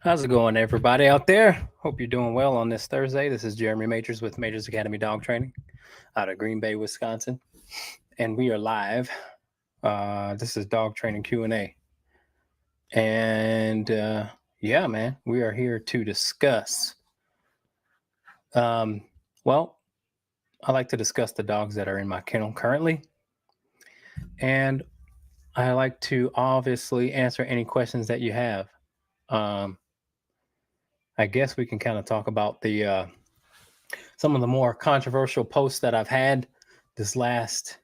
How's it going, everybody out there? Hope you're doing well on this Thursday. This is Jeremy Majors with Majors Academy Dog Training out of Green Bay, Wisconsin, and we are live. This is Dog Training Q&A, and yeah, man, we are here to discuss. Um, well, I like to discuss the dogs that are in my kennel currently, and I like to obviously answer any questions that you have. Um, I guess we can kind of talk about the some of the more controversial posts that I've had this last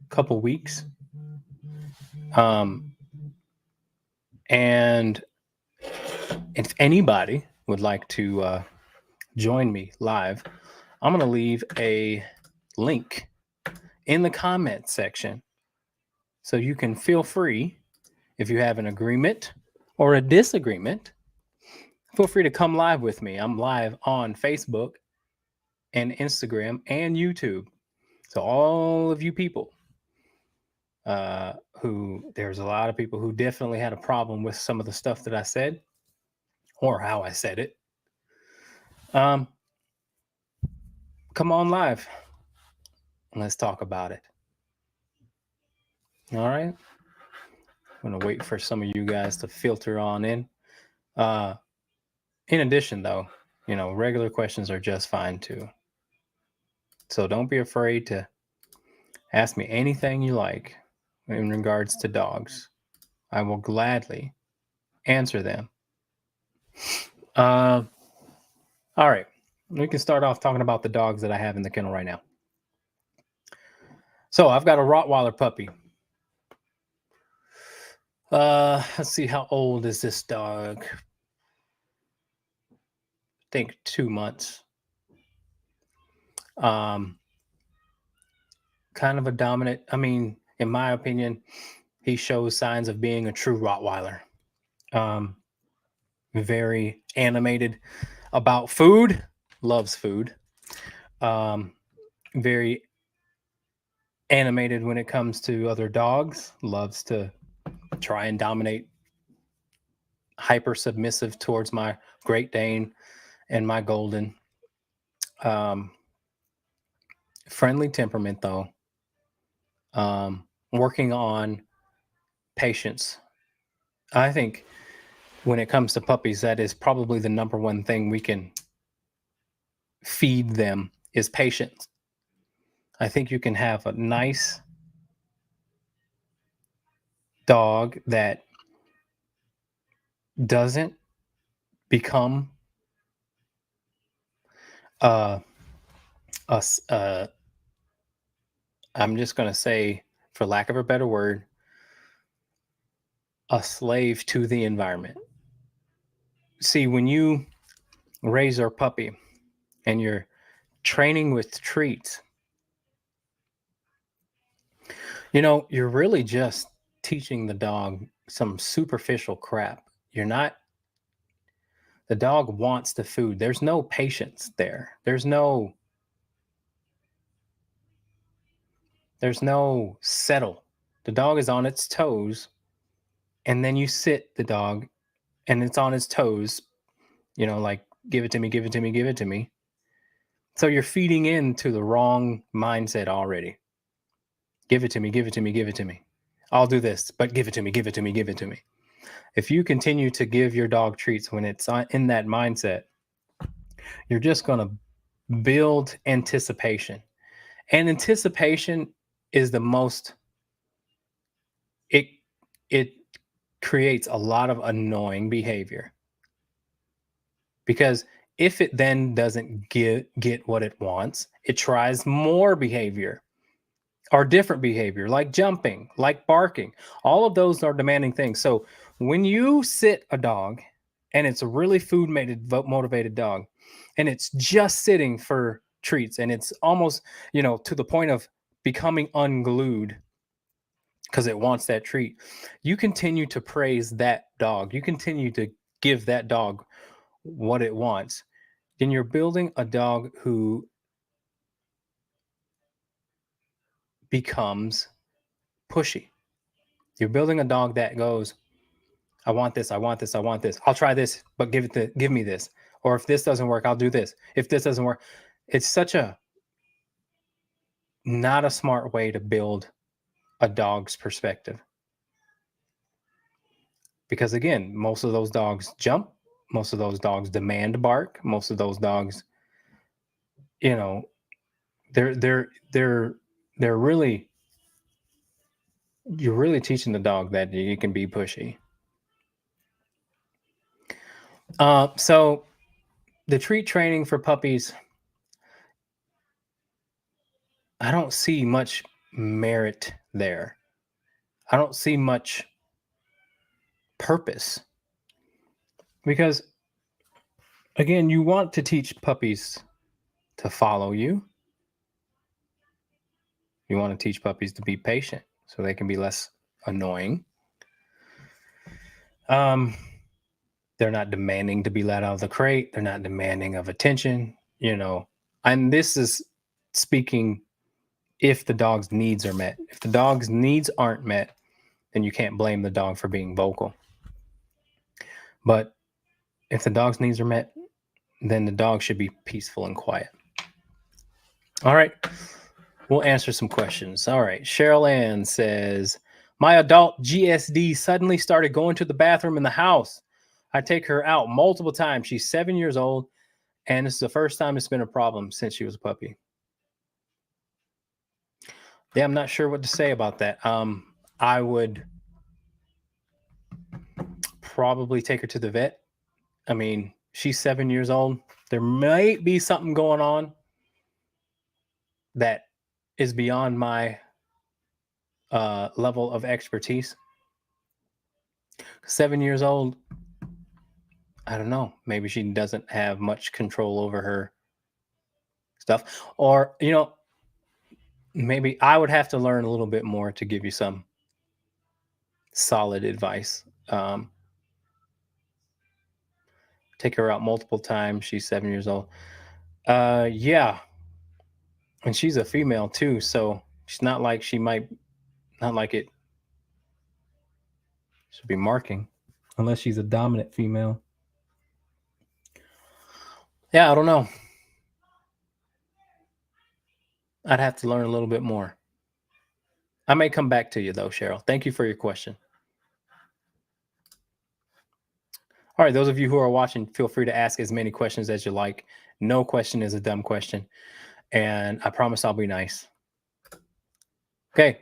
couple weeks. Um, and if anybody would like to join me live, I'm going to leave a link in the comment section so you can feel free, if you have an agreement or a disagreement, feel free to come live with me. I'm live on Facebook and Instagram and YouTube. So all of you people who there's a lot of people who definitely had a problem with some of the stuff that I said or how I said it. Um, come on live and let's talk about it. All right. I'm gonna wait for some of you guys to filter on in. Uh, in addition, though, regular questions are just fine too. So don't be afraid to ask me anything you like in regards to dogs. I will gladly answer them. Uh, all right. We can start off talking about the dogs that I have in the kennel right now. So I've got a Rottweiler puppy. Let's see, how old is this dog? I think 2 months. Um, kind of a dominant. I mean, in my opinion, he shows signs of being a true Rottweiler. Um, very animated about food, loves food. Um, very animated when it comes to other dogs, loves to try and dominate, hyper submissive towards my Great Dane and my Golden. Um, friendly temperament, though. Working on patience. I think when it comes to puppies, that is probably the number one thing we can feed them is patience. I think you can have a nice dog that doesn't become uh, a, I'm just going to say, for lack of a better word, a slave to the environment. See, when you raise our puppy and you're training with treats, you're really just teaching the dog some superficial crap. You're not, the dog wants the food. There's no patience there. There's no settle. The dog is on its toes, and then you sit the dog and it's on its toes, like, give it to me, give it to me, give it to me. So you're feeding into the wrong mindset already. Give it to me, give it to me, give it to me. I'll do this, but give it to me, give it to me, give it to me. If you continue to give your dog treats when it's in that mindset, you're just going to build anticipation. And anticipation is the most, it it creates a lot of annoying behavior, because if it then doesn't get what it wants, it tries more behavior or different behavior, like jumping, like barking. All of those are demanding things. So when you sit a dog and it's a really food motivated dog and it's just sitting for treats and it's almost, to the point of becoming unglued because it wants that treat, you continue to praise that dog. You continue to give that dog what it wants. Then you're building a dog who becomes pushy. You're building a dog that goes, I want this, I want this, I want this. I'll try this, but give me this. Or if this doesn't work, I'll do this. If this doesn't work, it's such a not a smart way to build a dog's perspective. Because again, most of those dogs jump, most of those dogs demand bark, most of those dogs, you know, they're really, you're really teaching the dog that you can be pushy. So the treat training for puppies, I don't see much merit there. I don't see much purpose because, again, you want to teach puppies to follow you. You want to teach puppies to be patient so they can be less annoying. They're not demanding to be let out of the crate. They're not demanding of attention, and this is speaking if the dog's needs are met. If the dog's needs aren't met, then you can't blame the dog for being vocal. But if the dog's needs are met, then the dog should be peaceful and quiet. All right. We'll answer some questions. All right. Cheryl Ann says, my adult GSD suddenly started going to the bathroom in the house. I take her out multiple times. She's 7 years old, and this is the first time it's been a problem since she was a puppy. Yeah, I'm not sure what to say about that. I would probably take her to the vet. I mean, she's 7 years old. There might be something going on that is beyond my level of expertise. 7 years old, I don't know. Maybe she doesn't have much control over her stuff. Or, maybe I would have to learn a little bit more to give you some solid advice. Take her out multiple times. She's 7 years old. Yeah. And she's a female too. So she's not like not like it should be marking unless she's a dominant female. Yeah, I don't know. I'd have to learn a little bit more. I may come back to you though, Cheryl. Thank you for your question. All right, those of you who are watching, feel free to ask as many questions as you like. No question is a dumb question. And I promise I'll be nice. Okay.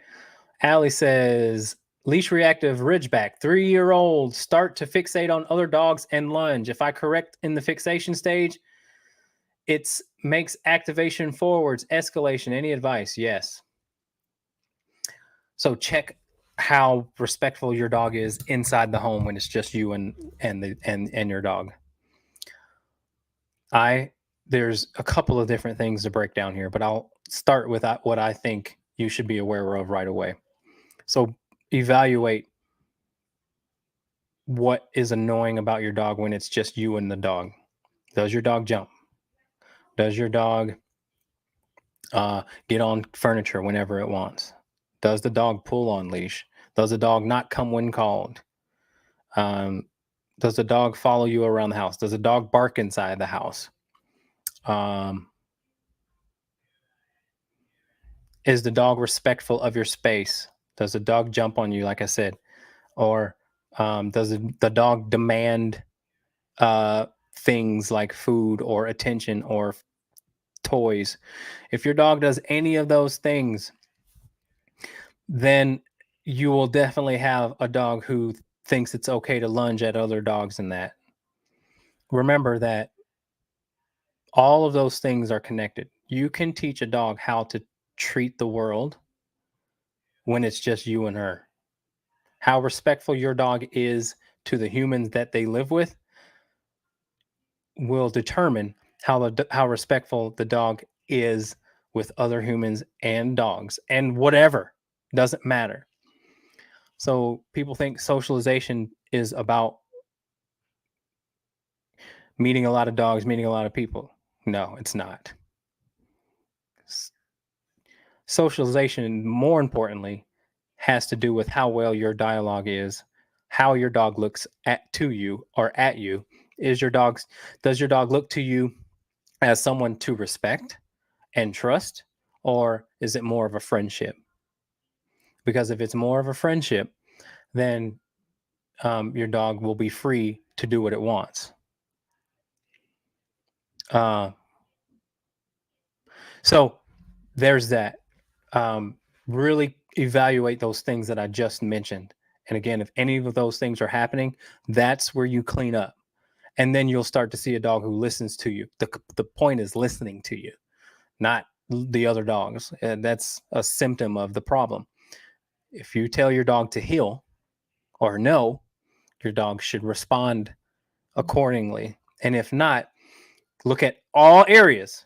Allie says, leash reactive Ridgeback, 3-year-old, start to fixate on other dogs and lunge. If I correct in the fixation stage, it makes activation forwards, escalation. Any advice? Yes. So check how respectful your dog is inside the home when it's just you and your dog. There's a couple of different things to break down here, but I'll start with what I think you should be aware of right away. So evaluate what is annoying about your dog when it's just you and the dog. Does your dog jump? Does your dog get on furniture whenever it wants? Does the dog pull on leash? Does the dog not come when called? Does the dog follow you around the house? Does the dog bark inside the house? Is the dog respectful of your space? Does the dog jump on you, like I said? Or does the dog demand things like food or attention or toys? If your dog does any of those things, then you will definitely have a dog who thinks it's okay to lunge at other dogs and that. Remember that all of those things are connected. You can teach a dog how to treat the world when it's just you and her. How respectful your dog is to the humans that they live with will determine how respectful the dog is with other humans and dogs and whatever. Doesn't matter. So people think socialization is about meeting a lot of dogs, meeting a lot of people. No, it's not. Socialization, more importantly, has to do with how well your dialogue is, how your dog looks to you or at you. Does your dog look to you as someone to respect and trust, or is it more of a friendship? Because if it's more of a friendship, then your dog will be free to do what it wants. Uh, so there's that. Really evaluate those things that I just mentioned. And again, if any of those things are happening, that's where you clean up. And then you'll start to see a dog who listens to you. The point is listening to you, not the other dogs. And that's a symptom of the problem. If you tell your dog to heel or no, your dog should respond accordingly. And if not, look at all areas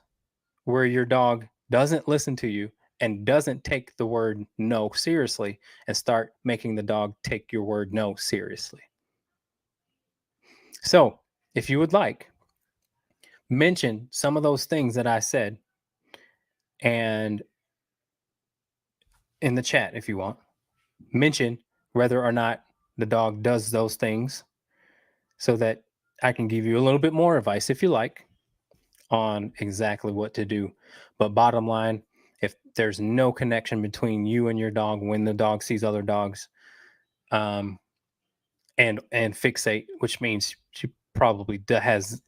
where your dog doesn't listen to you and doesn't take the word no seriously, and start making the dog take your word no seriously. So, if you would like, mention some of those things that I said and in the chat if you want. Mention whether or not the dog does those things so that I can give you a little bit more advice if you like on exactly what to do. But bottom line, if there's no connection between you and your dog when the dog sees other dogs, and fixate, which means she probably doesn't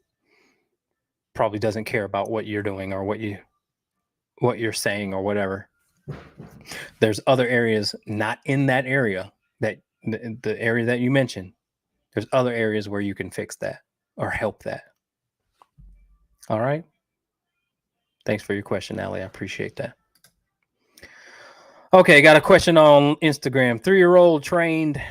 care about what you're doing or what you're saying or whatever. There's other areas not in that area, that the area that you mentioned. There's other areas where you can fix that or help that. All right. Thanks for your question, Allie. I appreciate that. Okay, got a question on Instagram. 3-year-old trained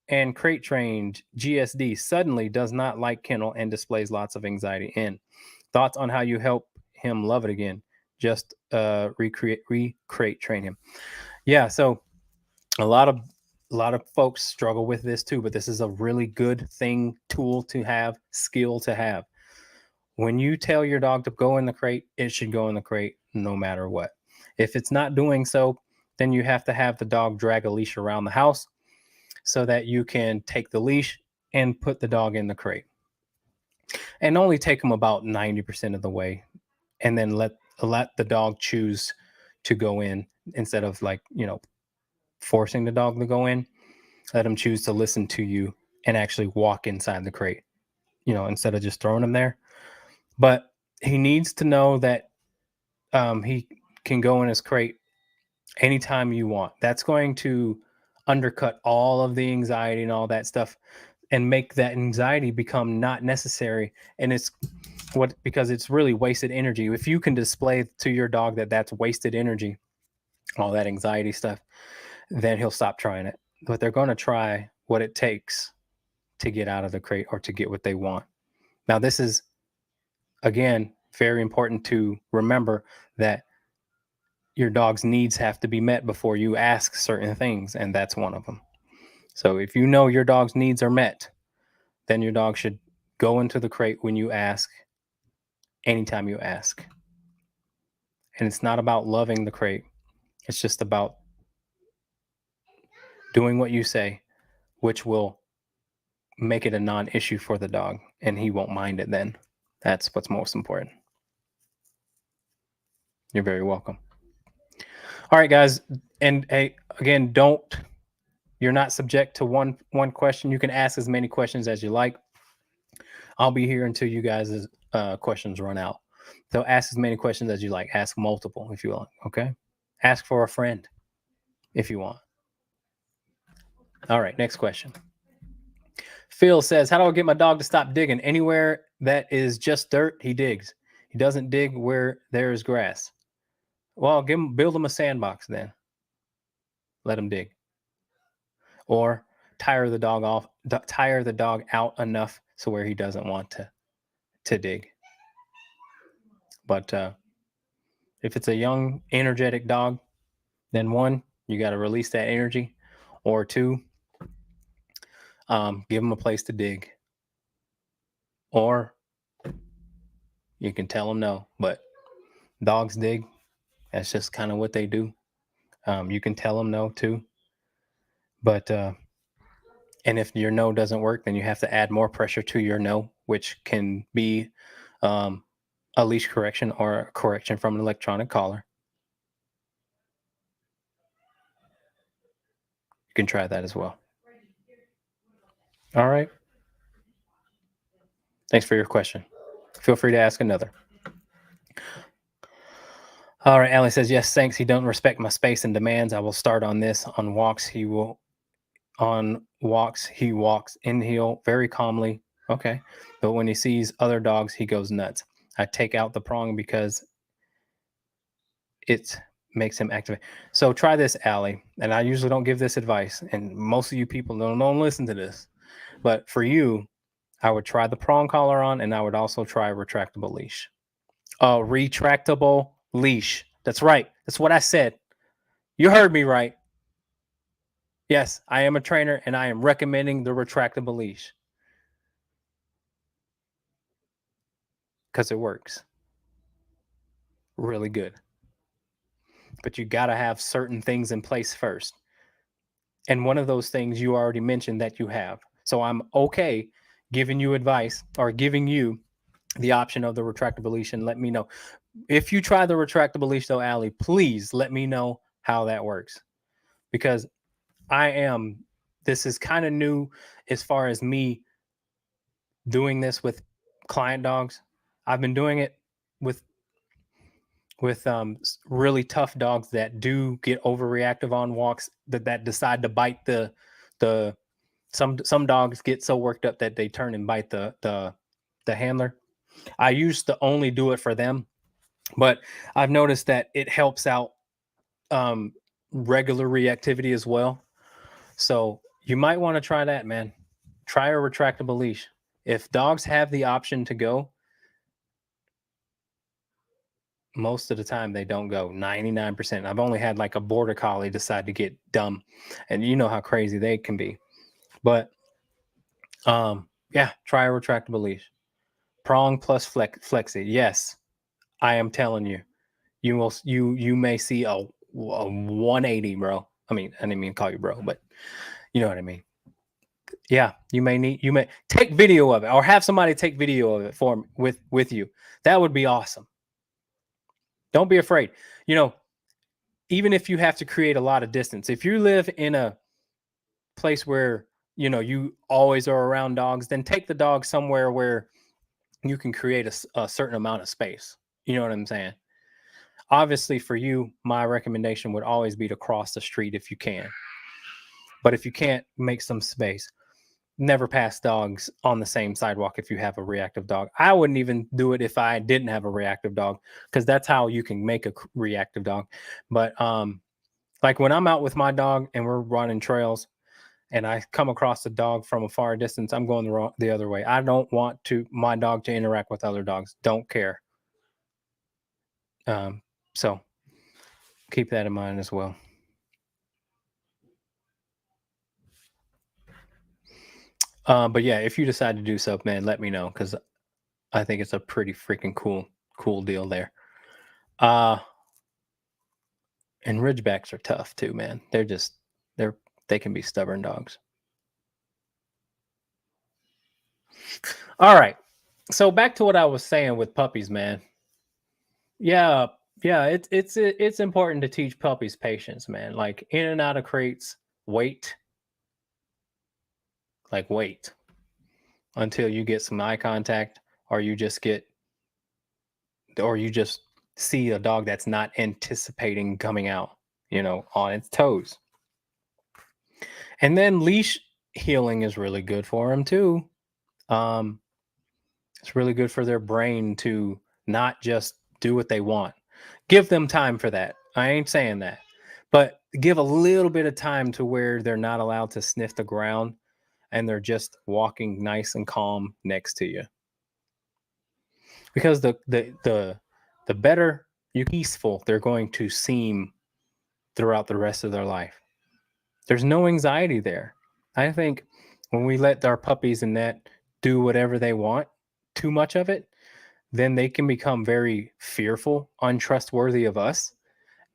and crate trained GSD suddenly does not like kennel and displays lots of anxiety in. Thoughts on how you help him love it again? Just recrate train him. Yeah, so a lot of folks struggle with this too, but this is a really good tool to have, skill to have. When you tell your dog to go in the crate, it should go in the crate no matter what. If it's not doing so, then you have to have the dog drag a leash around the house so that you can take the leash and put the dog in the crate. And only take them about 90% of the way, and then let the dog choose to go in instead of forcing the dog to go in. Let him choose to listen to you and actually walk inside the crate, instead of just throwing him there. But he needs to know that he can go in his crate anytime you want. That's going to undercut all of the anxiety and all that stuff and make that anxiety become not necessary. And because it's really wasted energy. If you can display to your dog that that's wasted energy, all that anxiety stuff, then he'll stop trying it. But they're going to try what it takes to get out of the crate or to get what they want. Now, this is, again, very important to remember that your dog's needs have to be met before you ask certain things, and that's one of them. So if you know your dog's needs are met, then your dog should go into the crate when you ask, anytime you ask. And it's not about loving the crate. It's just about doing what you say, which will make it a non-issue for the dog, and he won't mind it then. That's what's most important. You're very welcome. All right, guys. And hey, again, you're not subject to one question. You can ask as many questions as you like. I'll be here until you guys' questions run out. So ask as many questions as you like. Ask multiple if you want. Okay. Ask for a friend if you want. All right. Next question. Phil says, how do I get my dog to stop digging? Anywhere that is just dirt, he digs. He doesn't dig where there is grass. Well, build him a sandbox then. Let him dig. Or tire the dog out enough so where he doesn't want to dig. But if it's a young, energetic dog, then one, you got to release that energy, or two, give him a place to dig. Or you can tell them no, but dogs dig. That's just kind of what they do. You can tell them no too. But And if your no doesn't work, then you have to add more pressure to your no, which can be um, a leash correction or a correction from an electronic collar. You can try that as well. All right. Thanks for your question. Feel free to ask another. All right. Allie says, yes, thanks. He don't respect my space and demands. I will start on this. On walks, he walks in heel very calmly. Okay. But when he sees other dogs, he goes nuts. I take out the prong because it makes him activate. So try this, Allie. And I usually don't give this advice, and most of you people don't listen to this. But for you, I would try the prong collar on, and I would also try a retractable leash. A retractable leash. That's right. That's what I said. You heard me right. Yes, I am a trainer, and I am recommending the retractable leash because it works really good. But you got to have certain things in place first. And one of those things you already mentioned that you have. So I'm okay giving you advice or giving you the option of the retractable leash, and let me know. If you try the retractable leash though, Allie, please let me know how that works. Because this is kind of new as far as me doing this with client dogs. I've been doing it with really tough dogs that do get overreactive on walks, that decide to bite the some dogs get so worked up that they turn and bite the handler. I used to only do it for them, but I've noticed that it helps out um, regular reactivity as well. So you might want to try that, man. Try a retractable leash. If dogs have the option to go, most of the time they don't go. 99%. I've only had like a border collie decide to get dumb, and you know how crazy they can be. But yeah, try a retractable leash. Prong plus flexi. Yes, I am telling you, you may see a 180, bro. I mean, I didn't mean to call you bro, but you know what I mean. Yeah, you may take video of it or have somebody take video of it for with you. That would be awesome. Don't be afraid. You know, even if you have to create a lot of distance, if you live in a place where you always are around dogs, then take the dog somewhere where you can create a certain amount of space. You know what I'm saying? Obviously, for you, my recommendation would always be to cross the street if you can. But if you can't, make some space. Never pass dogs on the same sidewalk if you have a reactive dog. I wouldn't even do it if I didn't have a reactive dog, because that's how you can make a reactive dog. But like when I'm out with my dog and we're running trails and I come across a dog from a far distance, I'm going the other way. I don't want my dog to interact with other dogs. Don't care. So keep that in mind as well. But yeah, if you decide to do so, man, let me know, because I think it's a pretty freaking cool deal there. And Ridgebacks are tough too, man. They can be stubborn dogs. All right. So back to what I was saying with puppies, man. Yeah, yeah, it's important to teach puppies patience, man. Like in and out of crates, wait. Like wait until you get some eye contact, or you just see a dog that's not anticipating coming out, on its toes. And then leash healing is really good for them too. Um, it's really good for their brain to not just do what they want. Give them time for that. I ain't saying that, but give a little bit of time to where they're not allowed to sniff the ground and they're just walking nice and calm next to you. Because the better you peaceful they're going to seem throughout the rest of their life. There's no anxiety there. I think when we let our puppies and that do whatever they want, too much of it, then they can become very fearful, untrustworthy of us.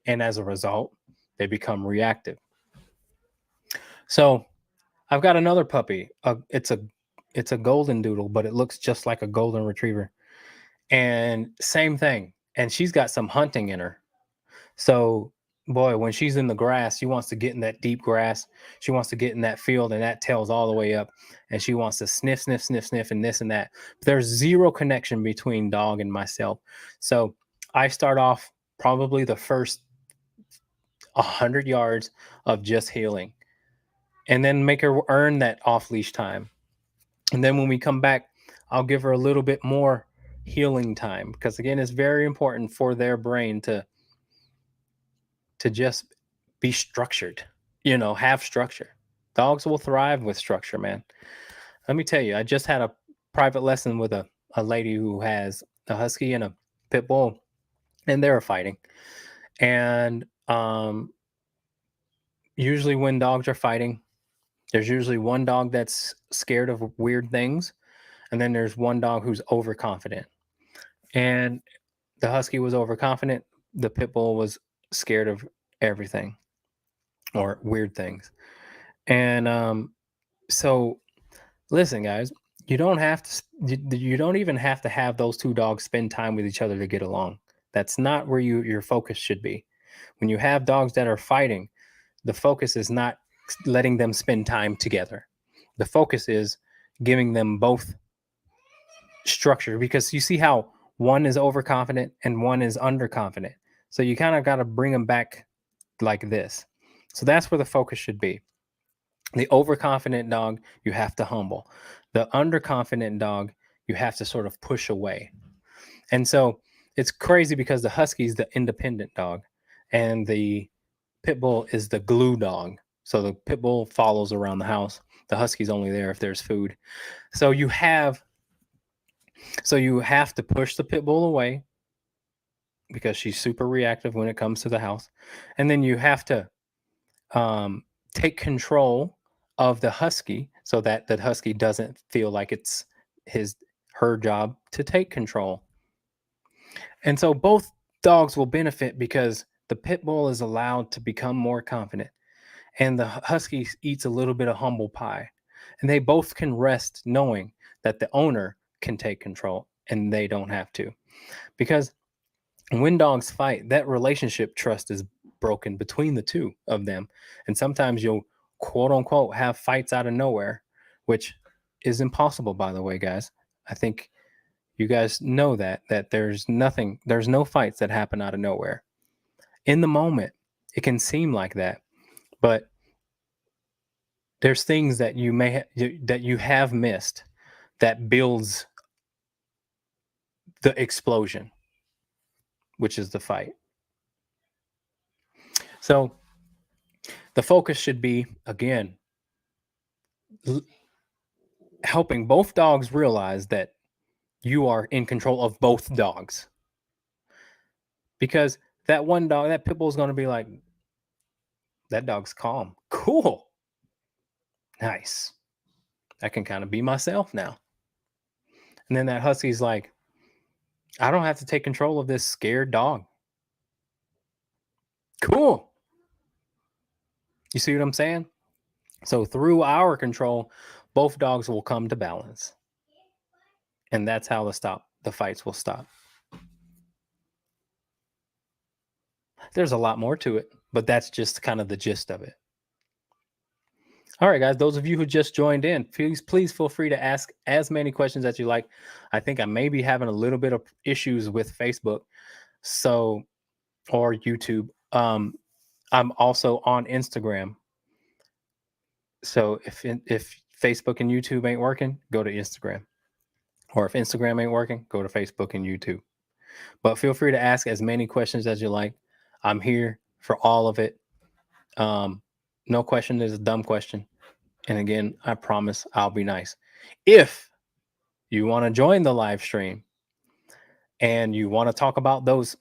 And as a result, they become reactive. So I've got another puppy. It's a golden doodle, but it looks just like a golden retriever. And same thing. And she's got some hunting in her. So, boy, when she's in the grass, she wants to get in that deep grass. She wants to get in that field, and that tail's all the way up. And she wants to sniff, sniff, sniff, sniff, and this and that. There's zero connection between dog and myself. So I start off probably the first 100 yards of just healing, and then make her earn that off leash time. And then when we come back, I'll give her a little bit more healing time, because again, it's very important for their brain to just be structured, have structure. Dogs will thrive with structure, man. Let me tell you, I just had a private lesson with a lady who has a husky and a pit bull, and they're fighting. And usually when dogs are fighting, there's usually one dog that's scared of weird things, and then there's one dog who's overconfident. And the husky was overconfident, the pit bull was scared of everything or weird things. And so listen, guys, you don't have to you don't even have to have those two dogs spend time with each other to get along. That's not where your focus should be. When you have dogs that are fighting, the focus is not letting them spend time together. The focus is giving them both structure, because you see how one is overconfident and one is underconfident. So you kind of got to bring them back like this. So that's where the focus should be. The overconfident dog, you have to humble. The underconfident dog, you have to sort of push away. And so it's crazy because the husky is the independent dog, and the pit bull is the glue dog. So the pit bull follows around the house. The husky's only there if there's food. So you have to push the pit bull away because she's super reactive when it comes to the house. And then you have to take control of the husky so that the husky doesn't feel like it's her job to take control. And so both dogs will benefit because the pit bull is allowed to become more confident, and the husky eats a little bit of humble pie. And they both can rest knowing that the owner can take control and they don't have to. Because when dogs fight, that relationship trust is broken between the two of them. And sometimes you'll quote unquote have fights out of nowhere, which is impossible, by the way, guys. I think you guys know that there's no fights that happen out of nowhere. In the moment, it can seem like that, but there's things that that you have missed that builds the explosion, which is the fight. So the focus should be, again, helping both dogs realize that you are in control of both dogs. Because that one dog, that pit bull, is going to be like, that dog's calm. Cool. Nice. I can kind of be myself now. And then that husky's like, I don't have to take control of this scared dog. Cool. You see what I'm saying? So through our control, both dogs will come to balance. And that's how the fights will stop. There's a lot more to it, but that's just kind of the gist of it. All right, guys, those of you who just joined in, please feel free to ask as many questions as you like. I think I may be having a little bit of issues with Facebook, or YouTube. I'm also on Instagram. So if Facebook and YouTube ain't working, go to Instagram. Or if Instagram ain't working, go to Facebook and YouTube. But feel free to ask as many questions as you like. I'm here for all of it. No question is a dumb question. And again, I promise I'll be nice. If you want to join the live stream and you want to talk about those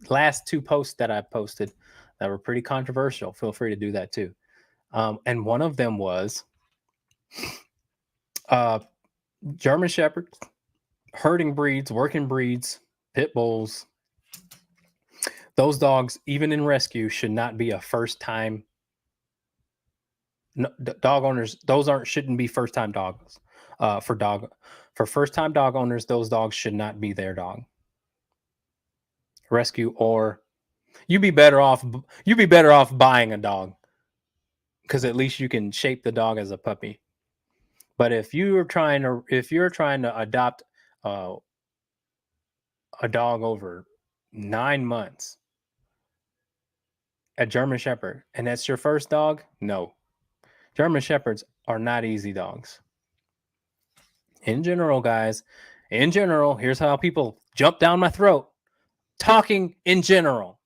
last two posts that I posted that were pretty controversial, feel free to do that too. And one of them was German Shepherds, herding breeds, working breeds, pit bulls. Those dogs, even in rescue, should not be a first time dog owners, those shouldn't be first time dogs. For first time dog owners, those dogs should not be their dog. Rescue, or you'd be better off buying a dog, because at least you can shape the dog as a puppy. But if you're trying to adopt a dog over 9 months, a German Shepherd, and that's your first dog, no. German Shepherds are not easy dogs. In general, guys, here's how people jump down my throat. Talking in general.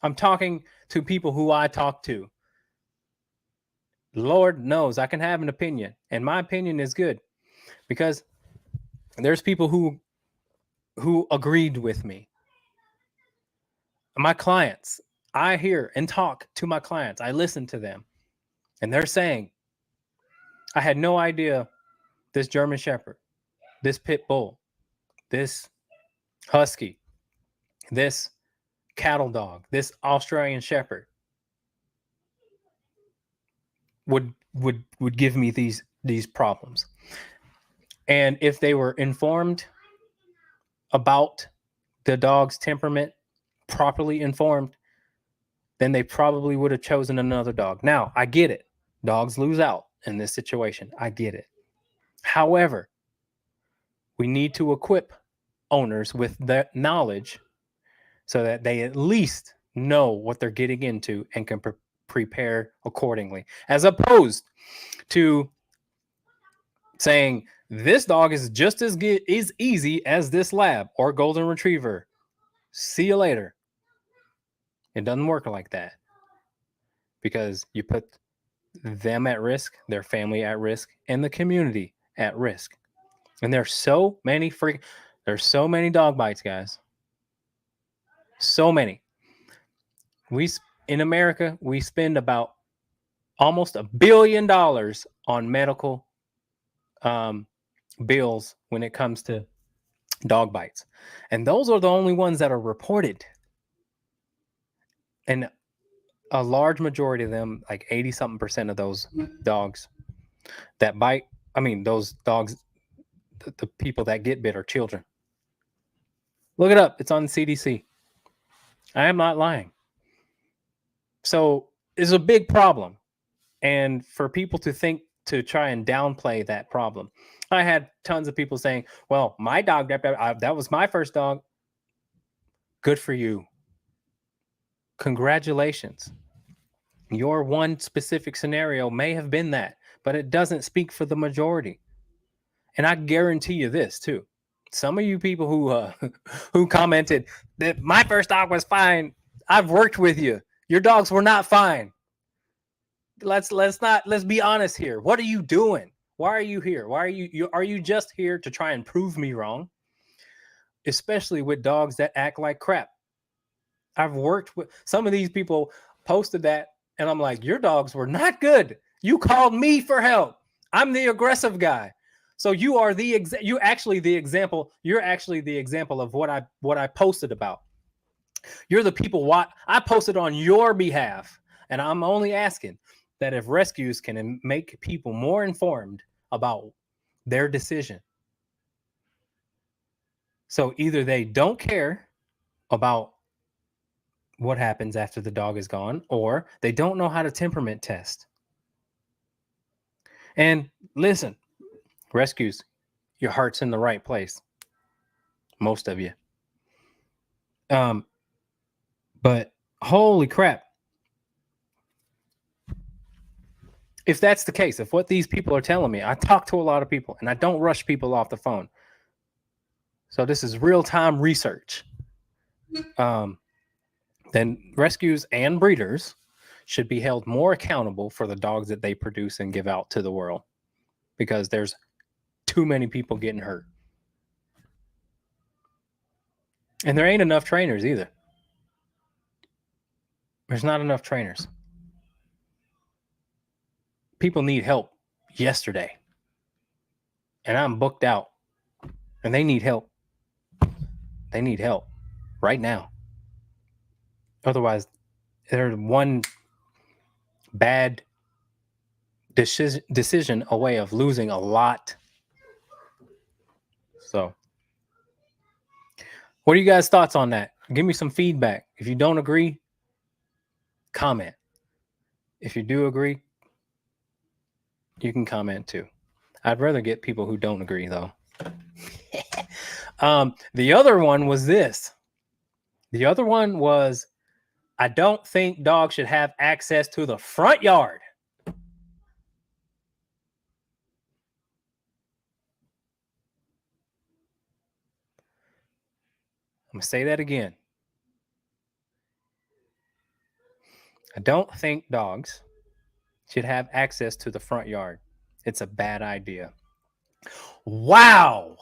I'm talking to people who I talk to. Lord knows I can have an opinion, and my opinion is good, because there's people who agreed with me. My clients, I hear and talk to my clients. I listen to them, and they're saying, I had no idea this German Shepherd, this Pit Bull, this Husky, this cattle dog, this Australian Shepherd would give me these problems. And if they were informed about the dog's temperament, properly informed, then they probably would have chosen another dog. Now, I get it. Dogs lose out in this situation. I get it. However, we need to equip owners with that knowledge so that they at least know what they're getting into and can prepare accordingly, as opposed to saying this dog is just as easy as this lab or golden retriever. See you later. It doesn't work like that, because you put them at risk, their family at risk, and the community at risk. And there's so many dog bites, guys. So many. In America, we spend about almost $1 billion on medical bills when it comes to dog bites. And those are the only ones that are reported. And a large majority of them, like 80-something% of those dogs that bite, those dogs, the people that get bit are children. Look it up. It's on the CDC. I am not lying. So it's a big problem. And for people to try and downplay that problem. I had tons of people saying, well, my dog, that was my first dog. Good for you. Congratulations. Your one specific scenario may have been that, but it doesn't speak for the majority. And I guarantee you this too. Some of you people who commented that my first dog was fine, I've worked with you. Your dogs were not fine. Let's be honest here. What are you doing? Why are you here? Are you just here to try and prove me wrong? Especially with dogs that act like crap. I've worked with some of these people, posted that, and I'm like, your dogs were not good. You called me for help. I'm the aggressive guy. So you are you're actually the example of what I posted about. You're the people I posted on your behalf. And I'm only asking that if rescues can make people more informed about their decision. So either they don't care about what happens after the dog is gone, or they don't know how to temperament test. And listen, rescues, your heart's in the right place. Most of you. But holy crap. If that's the case, if what these people are telling me, I talk to a lot of people and I don't rush people off the phone. So this is real-time research. Then rescues and breeders should be held more accountable for the dogs that they produce and give out to the world, because there's too many people getting hurt. And there ain't enough trainers either. There's not enough trainers. People need help yesterday. And I'm booked out. And they need help. They need help right now. Otherwise, there's one bad decision away of losing a lot. So, what are you guys' thoughts on that? Give me some feedback. If you don't agree, comment. If you do agree, you can comment too. I'd rather get people who don't agree though. The other one was this. The other one was, I don't think dogs should have access to the front yard. I'm going to say that again. I don't think dogs should have access to the front yard. It's a bad idea. Wow.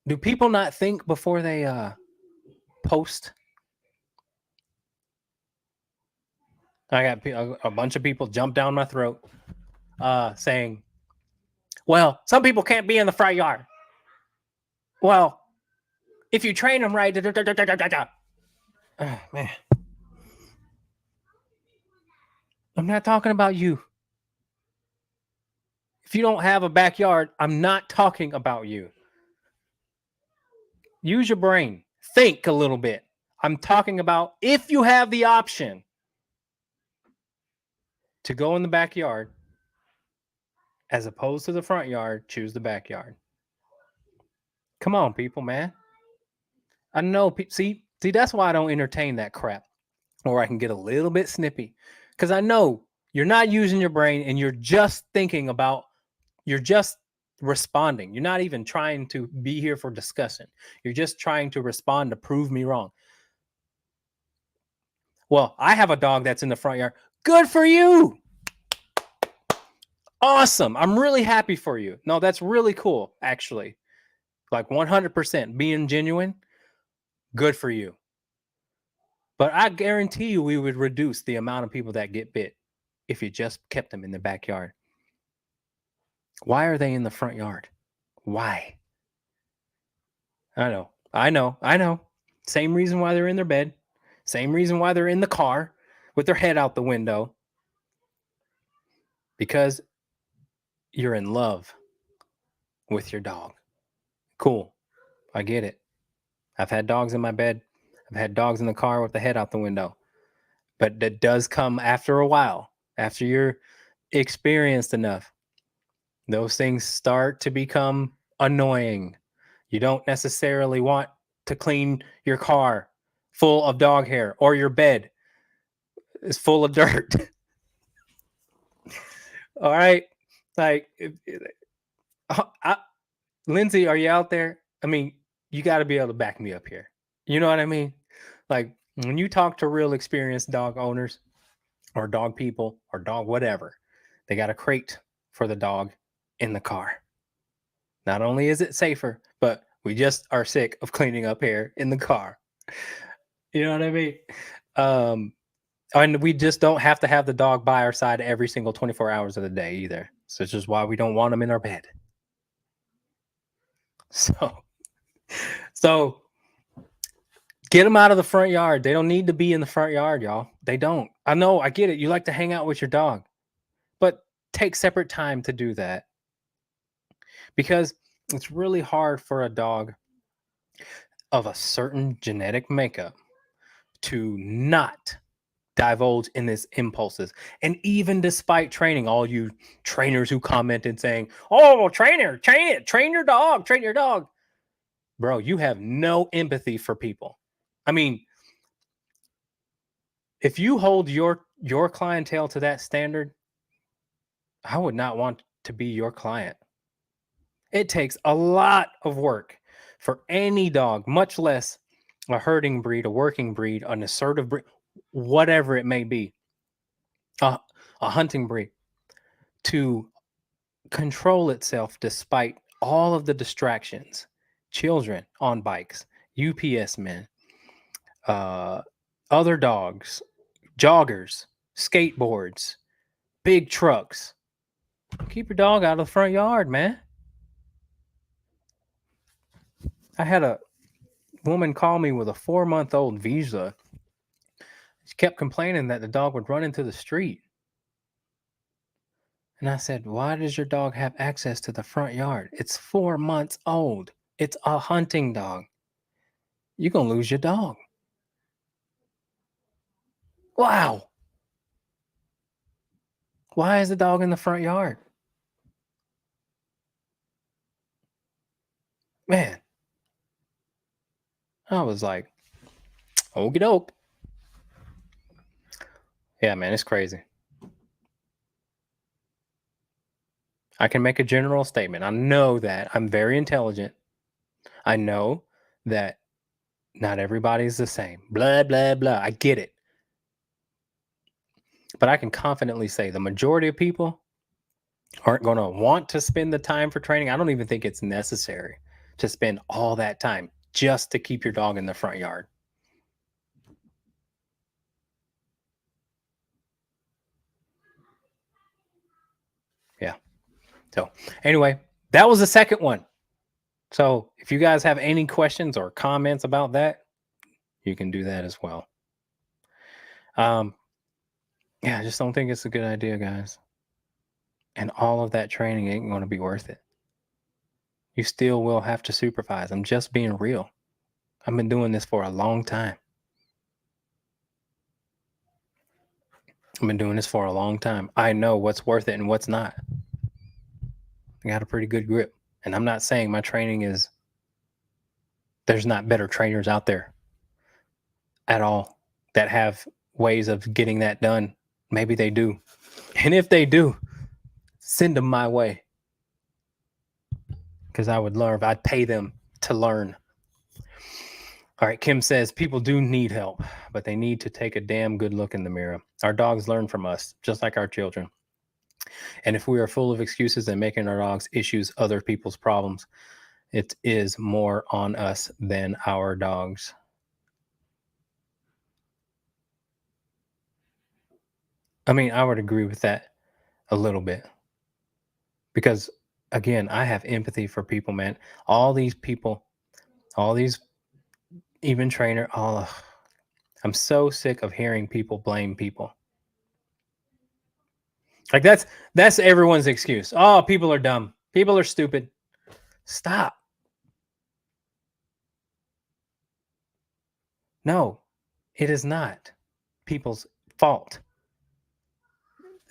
Do people not think before they post? I got a bunch of people jump down my throat saying, well, some people can't be in the front yard. Well, if you train them right, man. I'm not talking about you. If you don't have a backyard, I'm not talking about you. Use your brain. Think a little bit. I'm talking about if you have the option to go in the backyard as opposed to the front yard, choose the backyard. Come on, people, man. I know. See, that's why I don't entertain that crap. Or I can get a little bit snippy. Because I know you're not using your brain and you're just thinking about, you're just responding. You're not even trying to be here for discussion. You're just trying to respond to prove me wrong. Well, I have a dog that's in the front yard. Good for you. Awesome. I'm really happy for you. No, that's really cool, actually. Like 100% being genuine. Good for you. But I guarantee you we would reduce the amount of people that get bit if you just kept them in the backyard. Why are they in the front yard? Why? I know. Same reason why they're in their bed. Same reason why they're in the car with their head out the window. Because you're in love with your dog. Cool. I get it. I've had dogs in my bed. I've had dogs in the car with the head out the window. But that does come after a while. After you're experienced enough, those things start to become annoying. You don't necessarily want to clean your car full of dog hair, or your bed is full of dirt. All right. Like, Lindsay, are you out there? I mean, you got to be able to back me up here. You know what I mean? Like, when you talk to real experienced dog owners or dog people or dog whatever, they got a crate for the dog in the car. Not only is it safer, but we just are sick of cleaning up hair in the car. You know what I mean? And we just don't have to have the dog by our side every single 24 hours of the day either. So it's just why we don't want them in our bed. So get them out of the front yard. They don't need to be in the front yard, y'all. They don't. I know, I get it. You like to hang out with your dog, but take separate time to do that. Because it's really hard for a dog of a certain genetic makeup to not divulge in its impulses. And even despite training, all you trainers who commented saying, oh, trainer, train your dog. Bro, you have no empathy for people. I mean, if you hold your clientele to that standard, I would not want to be your client. It takes a lot of work for any dog, much less a herding breed, a working breed, an assertive breed, whatever it may be, a hunting breed, to control itself despite all of the distractions. Children on bikes, UPS men, other dogs, joggers, skateboards, big trucks. Keep your dog out of the front yard, man. I had a woman call me with a 4-month-old Visa. She kept complaining that the dog would run into the street. And I said, why does your dog have access to the front yard? It's 4 months old. It's a hunting dog. You're going to lose your dog. Wow. Why is the dog in the front yard? Man. I was like, okie doke. Yeah, man, it's crazy. I can make a general statement. I know that I'm very intelligent. I know that not everybody's the same. Blah, blah, blah. I get it. But I can confidently say the majority of people aren't going to want to spend the time for training. I don't even think it's necessary to spend all that time just to keep your dog in the front yard. Yeah. So, anyway, that was the second one. So, if you guys have any questions or comments about that, you can do that as well. Yeah, I just don't think it's a good idea, guys. And all of that training ain't going to be worth it. You still will have to supervise. I'm just being real. I've been doing this for a long time. I've been doing this for a long time. I know what's worth it and what's not. I got a pretty good grip. And I'm not saying my training is, there's not better trainers out there at all that have ways of getting that done. Maybe they do. And if they do, send them my way. Because I would learn, I'd pay them to learn. All right, Kim says people do need help, but they need to take a damn good look in the mirror. Our dogs learn from us, just like our children. And if we are full of excuses and making our dogs issues other people's problems, it is more on us than our dogs. I mean, I would agree with that a little bit. Because again, I have empathy for people, man. All these people, all these even trainer, I'm so sick of hearing people blame people. Like that's everyone's excuse. Oh, people are dumb. People are stupid. Stop. No, it is not people's fault.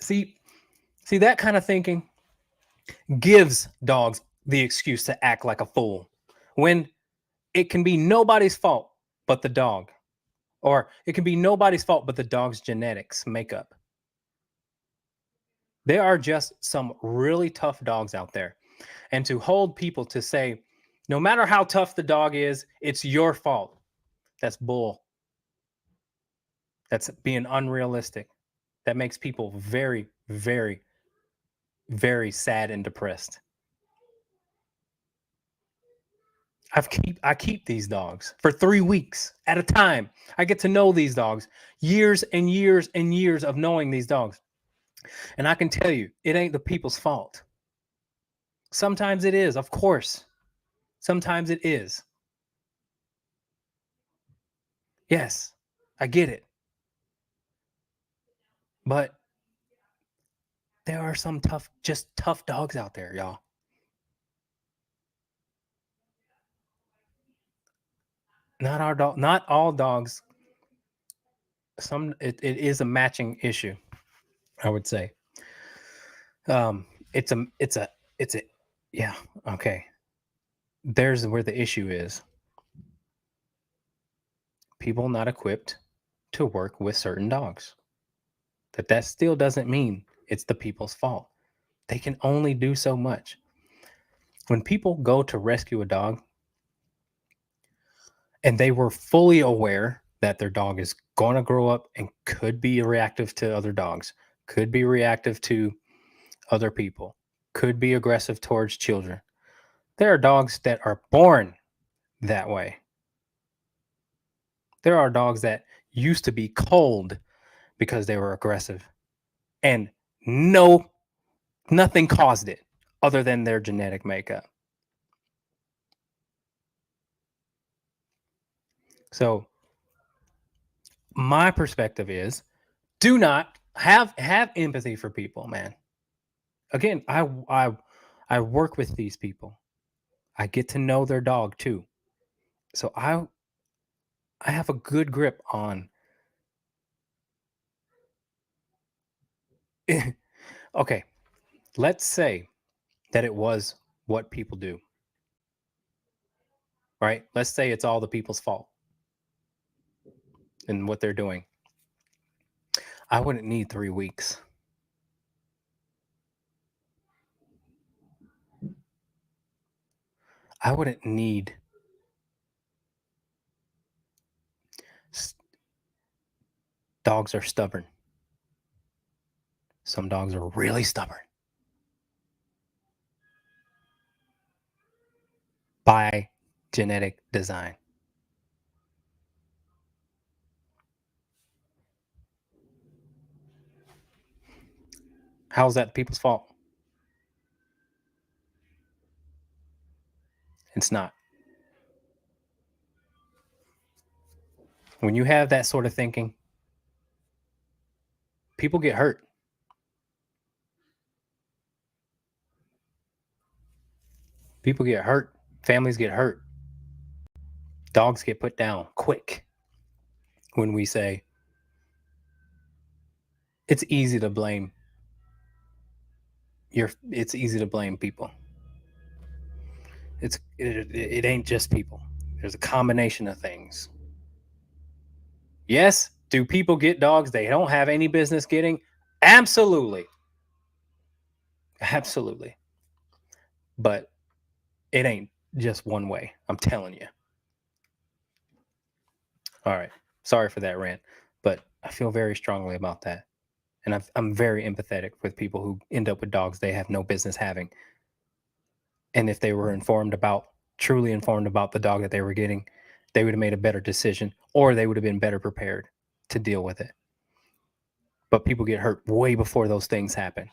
See that kind of thinking gives dogs the excuse to act like a fool when it can be nobody's fault but the dog, or it can be nobody's fault but the dog's genetics makeup. There are just some really tough dogs out there. And to hold people to say, no matter how tough the dog is, it's your fault. That's bull. That's being unrealistic. That makes people very, very, very sad and depressed. I keep these dogs for 3 weeks at a time. I get to know these dogs, years and years and years of knowing these dogs. And I can tell you, it ain't the people's fault. Sometimes it is, of course. Sometimes it is. Yes, I get it. But there are some tough dogs out there, y'all. Not all dogs. It is a matching issue, I would say. It's a yeah, okay. There's where the issue is. People not equipped to work with certain dogs. That still doesn't mean it's the people's fault. They can only do so much. When people go to rescue a dog and they were fully aware that their dog is going to grow up and could be reactive to other dogs, could be reactive to other people, could be aggressive towards children. There are dogs that are born that way. There are dogs that used to be cold because they were aggressive, and nothing caused it other than their genetic makeup. So my perspective is, do not have empathy for people, man. Again, I work with these people. I get to know their dog too. So I have a good grip on okay, let's say that it was what people do, right? Let's say it's all the people's fault and what they're doing. I wouldn't need 3 weeks. I wouldn't need dogs are stubborn. Some dogs are really stubborn by genetic design. How's that people's fault? It's not. When you have that sort of thinking, people get hurt. People get hurt. Families get hurt. Dogs get put down quick when we say it's easy to blame it's easy to blame people. It ain't just people. There's a combination of things. Yes, do people get dogs they don't have any business getting? Absolutely. Absolutely. But it ain't just one way. I'm telling you. All right. Sorry for that rant, but I feel very strongly about that. And I'm very empathetic with people who end up with dogs they have no business having. And if they were truly informed about the dog that they were getting, they would have made a better decision or they would have been better prepared to deal with it. But people get hurt way before those things happen.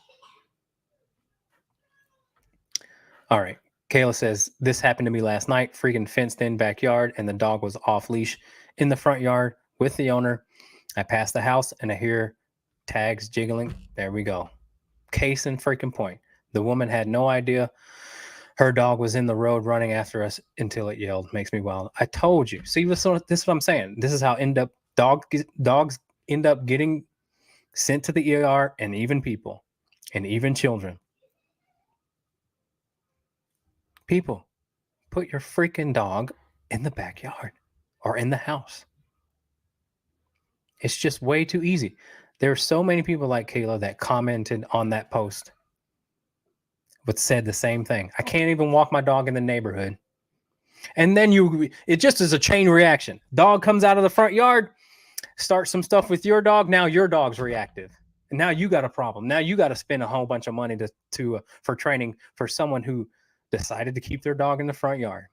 All right. Kayla says, this happened to me last night, freaking fenced in backyard, and the dog was off leash in the front yard with the owner. I passed the house and I hear tags jiggling. There we go. Case in freaking point. The woman had no idea her dog was in the road running after us until it yelled. Makes me wild. I told you. See, this is what I'm saying. This is how dogs end up getting sent to the ER, and even people, and even children. People, put your freaking dog in the backyard or in the house. It's just way too easy. There are so many people like Kayla that commented on that post, but said the same thing. I can't even walk my dog in the neighborhood. And then it just is a chain reaction. Dog comes out of the front yard, start some stuff with your dog. Now your dog's reactive. And now you got a problem. Now you got to spend a whole bunch of money for training for someone who decided to keep their dog in the front yard.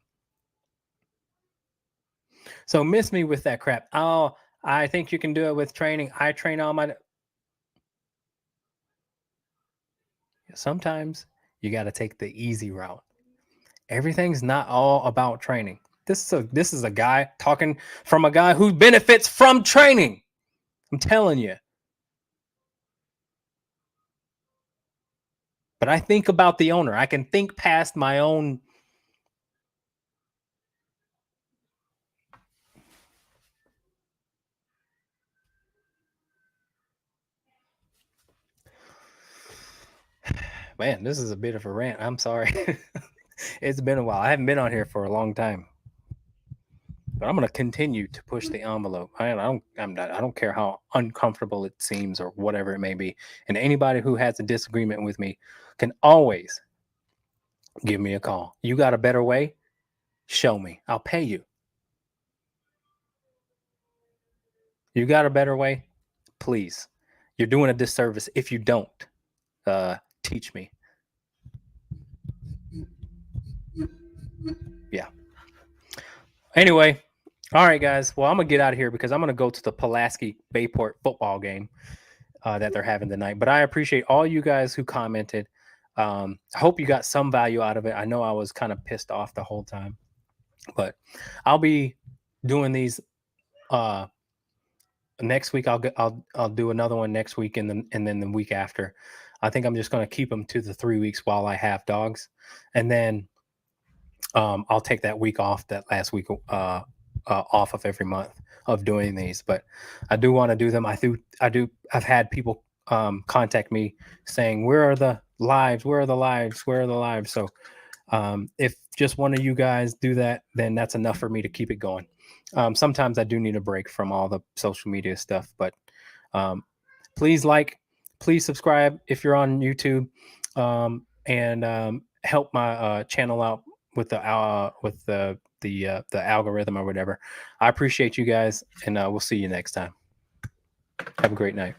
So miss me with that crap. Oh, I think you can do it with training. I train all my. Sometimes you got to take the easy route. Everything's not all about training. This is a guy talking from a guy who benefits from training. I'm telling you. But I think about the owner. I can think past my own. Man, this is a bit of a rant. I'm sorry. It's been a while. I haven't been on here for a long time. But I'm going to continue to push the envelope. I don't care how uncomfortable it seems or whatever it may be. And anybody who has a disagreement with me can always give me a call. You got a better way? Show me. I'll pay you. You got a better way? Please. You're doing a disservice if you don't teach me. Yeah. Anyway, all right, guys. Well, I'm going to get out of here because I'm going to go to the Pulaski Bayport football game that they're having tonight. But I appreciate all you guys who commented. I hope you got some value out of it. I know I was kind of pissed off the whole time, but I'll be doing these next week. I'll do another one next week and then the week after. I think I'm just going to keep them to the 3 weeks while I have dogs, and then I'll take that week off, that last week off of every month of doing these. But I do want to do them. I've had people contact me saying, "Where are the lives? Where are the lives? Where are the lives?" So if just one of you guys do that, then that's enough for me to keep it going. Sometimes I do need a break from all the social media stuff, but please please subscribe if you're on YouTube, and help my channel out with the algorithm or whatever. I appreciate you guys, and we'll see you next time. Have a great night.